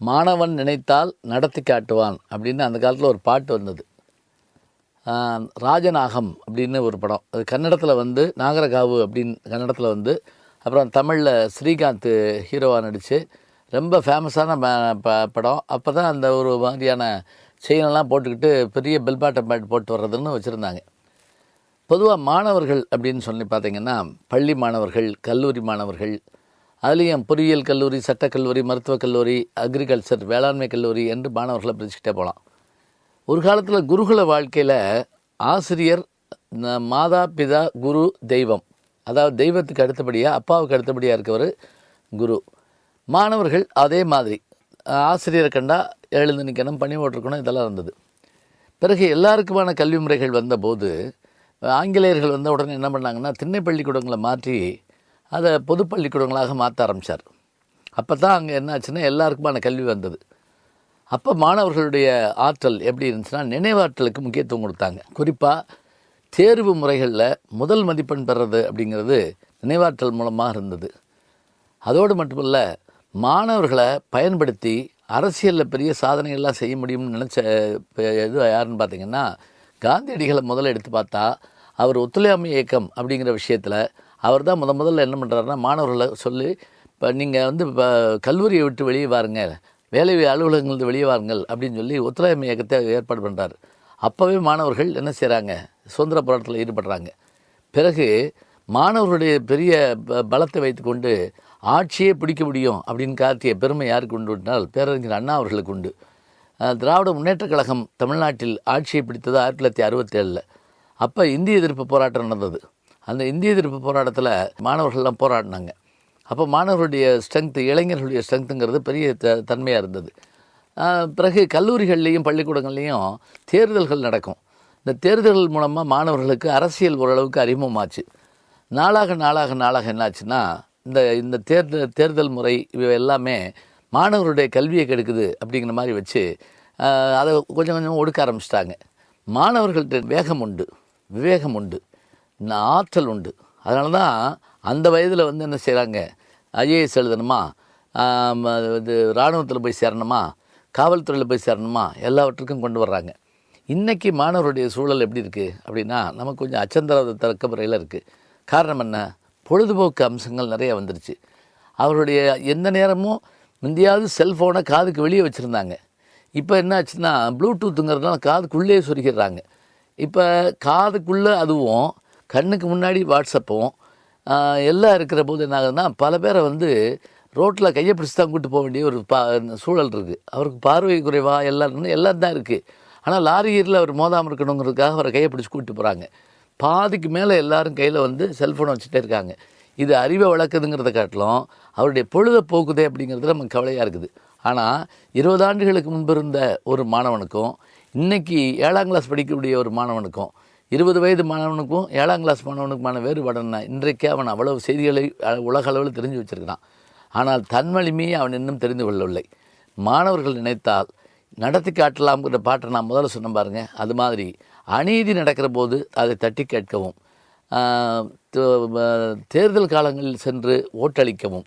மாணவன் நினைத்தால் நடத்தி காட்டுவான் அப்படின்னு அந்த காலத்தில் ஒரு பாட்டு வந்தது. ராஜநாகம் அப்படின்னு ஒரு படம், அது கன்னடத்தில் வந்து நாகரகாவு அப்படின்னு கன்னடத்தில் வந்து, அப்புறம் தமிழில் ஸ்ரீகாந்த் ஹீரோவாக நடித்து ரொம்ப ஃபேமஸான படம். அப்போ தான் அந்த ஒரு மாதிரியான செயினெல்லாம் போட்டுக்கிட்டு பெரிய பெல்பாட்டம் பேட் போட்டு வர்றதுன்னு வச்சுருந்தாங்க. பொதுவாக மாணவர்கள் அப்படின்னு சொல்லி பார்த்திங்கன்னா பள்ளி மாணவர்கள், கல்லூரி மாணவர்கள், அதுலேயும் பொறியியல் கல்லூரி, சட்டக்கல்லூரி, மருத்துவக் கல்லூரி, அக்ரிகல்ச்சர், வேளாண்மை கல்லூரி என்று மாணவர்களை பிரிச்சுக்கிட்டே போகலாம். ஒரு காலத்தில் குருகுல வாழ்க்கையில் ஆசிரியர், மாதா பிதா, குரு, தெய்வம், அதாவது தெய்வத்துக்கு அடுத்தபடியாக அப்பாவுக்கு அடுத்தபடியாக இருக்கவர் குரு. மாணவர்கள் அதே மாதிரி ஆசிரியரை கண்டா எழுந்து நிற்கணும், பணி ஓட்டிருக்கணும், இதெல்லாம் இருந்தது. பிறகு எல்லாருக்குமான கல்வி முறைகள் வந்தபோது ஆங்கிலேயர்கள் வந்த உடனே என்ன பண்ணாங்கன்னா திண்ணை பள்ளிக்கூடங்களை மாற்றி அதை பொது பள்ளிக்கூடங்களாக மாற்ற ஆரம்பித்தார். அப்போ தான் அங்கே என்ன ஆச்சுன்னா எல்லாருக்குமான கல்வி வந்தது. அப்போ மாணவர்களுடைய ஆற்றல் எப்படி இருந்துச்சுன்னா நினைவாற்றலுக்கு முக்கியத்துவம் கொடுத்தாங்க. குறிப்பாக தேர்வு முறைகளில் முதல் மதிப்பெண் பெறுறது அப்படிங்கிறது நினைவாற்றல் மூலமாக இருந்தது. அதோடு மட்டுமல்ல, மாணவர்களை பயன்படுத்தி அரசியலில் பெரிய சாதனைகள்லாம் செய்ய முடியும்னு நினச்ச இது யாருன்னு பார்த்திங்கன்னா காந்தியடிகளை முதல்ல எடுத்து பார்த்தா அவர் ஒத்துழையாமை இயக்கம் அப்படிங்கிற விஷயத்தில் அவர் தான் முதல்ல என்ன பண்ணுறாருன்னா மாணவர்களை சொல்லி, இப்போ நீங்கள் வந்து இப்போ கல்லூரியை விட்டு வெளியே வாருங்கள், வேலை அலுவலகங்கள் வெளியே வாருங்கள் அப்படின்னு சொல்லி ஒத்துழையாமை இயக்கத்தை ஏற்பாடு பண்ணுறாரு. அப்போவே மாணவர்கள் என்ன செய்கிறாங்க, சுதந்திர போராட்டத்தில் ஈடுபடுறாங்க. பிறகு மாணவர்களுடைய பெரிய பலத்தை வைத்துக்கொண்டு ஆட்சியே பிடிக்க முடியும் அப்படின்னு காட்டிய பெருமை யாருக்கு உண்டு என்றால் பேரறிஞர் அண்ணா அவர்களுக்கு உண்டு. திராவிட முன்னேற்றக் கழகம் தமிழ்நாட்டில் ஆட்சியை பிடித்தது 1967. அப்போ இந்திய எதிர்ப்பு போராட்டம் நடந்தது. அந்த இந்திய எதிர்ப்பு போராட்டத்தில் மாணவர்கள்லாம் போராடினாங்க. அப்போ மாணவர்களுடைய ஸ்ட்ரென்த்து, இளைஞர்களுடைய ஸ்ட்ரென்த்துங்கிறது பெரிய தன்மையாக இருந்தது. பிறகு கல்லூரிகள்லேயும் பள்ளிக்கூடங்கள்லேயும் தேர்தல்கள் நடக்கும். இந்த தேர்தல்கள் மூலமாக மாணவர்களுக்கு அரசியல் ஓரளவுக்கு அறிமுகமாச்சு. நாளாக என்னாச்சுன்னா இந்த தேர்தல் முறை இவை எல்லாமே மாணவர்களுடைய கல்வியை கெடுக்குது அப்படிங்கிற மாதிரி வச்சு அதை கொஞ்சம் கொஞ்சம் ஒடுக்க ஆரம்பிச்சிட்டாங்க. மாணவர்கள்ட்ட வேகம் உண்டு, விவேகம் உண்டு, ஆற்றல் உண்டு. அதனால தான் அந்த வயதில் வந்து என்ன செய்கிறாங்க, ஐஏஎஸ் எழுதணுமா, இது இராணுவத்தில் போய் சேரணுமா, காவல்துறையில் போய் சேரணுமா, எல்லாவற்றுக்கும் கொண்டு வர்றாங்க. இன்றைக்கி மாணவருடைய சூழல் எப்படி இருக்குது அப்படின்னா நமக்கு கொஞ்சம் அச்சந்தர முறையில் இருக்குது. காரணம் என்ன, பொழுதுபோக்கு அம்சங்கள் நிறைய வந்துருச்சு. அவருடைய எந்த நேரமும் முந்தையாவது செல்ஃபோனை காதுக்கு வெளியே வச்சுருந்தாங்க. இப்போ என்ன ஆச்சுன்னா ப்ளூடூத்துங்கிறதுனால காதுக்குள்ளே சொருகிடுறாங்க. இப்போ காதுக்குள்ளே அதுவும் கண்ணுக்கு முன்னாடி வாட்ஸ்அப்பும் எல்லாம் இருக்கிற போது என்ன ஆகுதுன்னா பல பேரை வந்து ரோட்டில் கையை பிடிச்சி தான் கூப்பிட்டு போக வேண்டிய ஒரு சூழல் இருக்குது. அவருக்கு பார்வை குறைவா எல்லாம் தான் இருக்குது. ஆனால் லாரியில் அவர் மோதாமல் இருக்கணுங்கிறதுக்காக அவரை கையை பிடிச்சி கூப்பிட்டு போகிறாங்க. பாதிக்கு மேலே எல்லோரும் கையில் வந்து செல்ஃபோனை வச்சுட்டே இருக்காங்க. இது அறிவை வளர்க்குதுங்கிறத காட்டிலும் அவருடைய பொழுதை போக்குதே அப்படிங்கிறது நமக்கு கவலையாக இருக்குது. ஆனால் 20 ஆண்டுகளுக்கு முன்பு இருந்த ஒரு மாணவனுக்கும் இன்றைக்கி 7ஆம் கிளாஸ் படிக்கக்கூடிய ஒரு மாணவனுக்கும் 20 வயது மாணவனுக்கும் 7ஆம் கிளாஸ் மாணவனுக்குமான வேறுபாடு என்ன? இன்றைக்கே அவன் அவ்வளவு செய்திகளை உலக அளவில் தெரிஞ்சு வச்சுருக்கிறான். ஆனால் தன் வலிமையை அவன் இன்னும் தெரிந்து கொள்ளவில்லை. மாணவர்கள் நினைத்தால் நடத்தி காட்டலாம்ங்கிற பாட்டை நான் முதல்ல சொன்ன பாருங்கள். அது மாதிரி அநீதி நடக்கிற போது அதை தட்டி கேட்கவும், தேர்தல் காலங்களில் சென்று ஓட்டளிக்கவும்,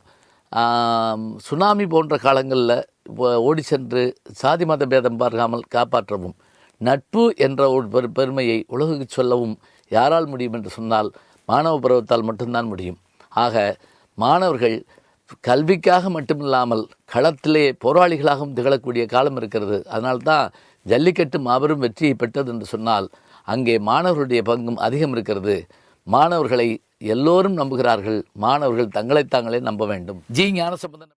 சுனாமி போன்ற காலங்களில் ஓடி சென்று சாதி மத பேதம் பார்க்காமல் காப்பாற்றவும், நட்பு என்ற ஒரு பெருமையை உலகுக்கு சொல்லவும் யாரால் முடியும் என்று சொன்னால் மாணவ பருவத்தால் மட்டும்தான் முடியும். ஆக மாணவர்கள் கல்விக்காக மட்டுமில்லாமல் களத்திலே போராளிகளாகவும் திகழக்கூடிய காலம் இருக்கிறது. அதனால்தான் ஜல்லிக்கட்டு மாபெரும் வெற்றியை பெற்றது என்று சொன்னால் அங்கே மாணவர்களுடைய பங்கும் அதிகம் இருக்கிறது. மாணவர்களை எல்லோரும் நம்புகிறார்கள். மாணவர்கள் தங்களைத்தாங்களே நம்ப வேண்டும். ஞானசம்பந்தன்